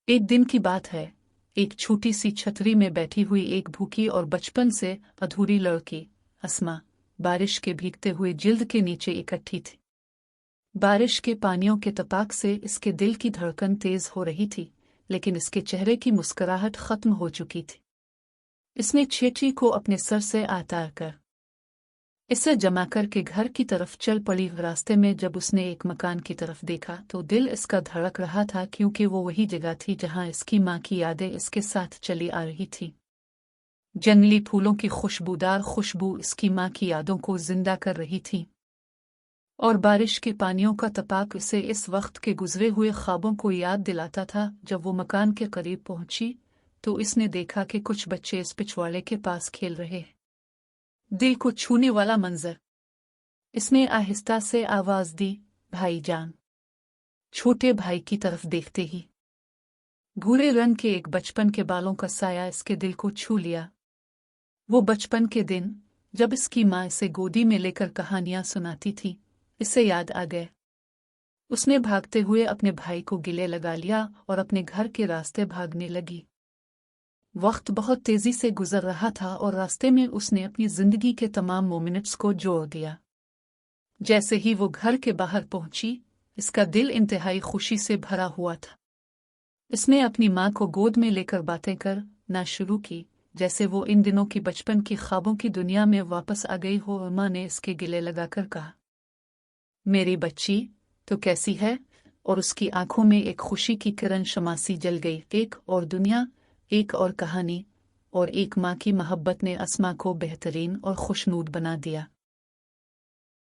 एक दिन की बात है, एक छोटी सी छतरी में बैठी हुई एक भूखी और बचपन से अधूरी लड़की अस्मा बारिश के भीगते हुए जिल्द के नीचे इकट्ठी थी। बारिश के पानियों के तपाक से इसके दिल की धड़कन तेज हो रही थी, लेकिन इसके चेहरे की मुस्कुराहट खत्म हो चुकी थी। इसने छेटी को अपने सर से उतार कर इसे जमा करके घर की तरफ चल पड़ी। रास्ते में जब उसने एक मकान की तरफ देखा तो दिल इसका धड़क रहा था, क्योंकि वो वही जगह थी जहां इसकी माँ की यादें इसके साथ चली आ रही थी। जंगली फूलों की खुशबूदार खुशबू इसकी माँ की यादों को जिंदा कर रही थी, और बारिश के पानियों का तपाक इसे इस वक्त के गुजरे हुए ख्वाबों को याद दिलाता था। जब वो मकान के करीब पहुंची तो इसने देखा कि कुछ बच्चे इस पिछवाड़े के पास खेल रहे हैं। दिल को छूने वाला मंजर। इसने आहिस्ता से आवाज दी, भाईजान। छोटे भाई की तरफ देखते ही भूरे रंग के एक बचपन के बालों का साया इसके दिल को छू लिया। वो बचपन के दिन जब इसकी माँ इसे गोदी में लेकर कहानियां सुनाती थी, इसे याद आ गए। उसने भागते हुए अपने भाई को गले लगा लिया और अपने घर के रास्ते भागने लगी। वक्त बहुत तेजी से गुजर रहा था और रास्ते में उसने अपनी जिंदगी के तमाम मोमेंट्स को जोड़ दिया। जैसे ही वो घर के बाहर पहुंची, इसका दिल इंतहाई खुशी से भरा हुआ था। इसने अपनी माँ को गोद में लेकर बातें करना शुरू की, जैसे वो इन दिनों की बचपन की ख्वाबों की दुनिया में वापस आ गई हो। और माँ ने इसके गले लगाकर कहा, मेरी बच्ची, तो कैसी है? और उसकी आंखों में एक खुशी की किरण शमासी जल गई। एक और दुनिया, एक और कहानी, और एक माँ की मोहब्बत ने अस्मा को बेहतरीन और खुशनूद बना दिया।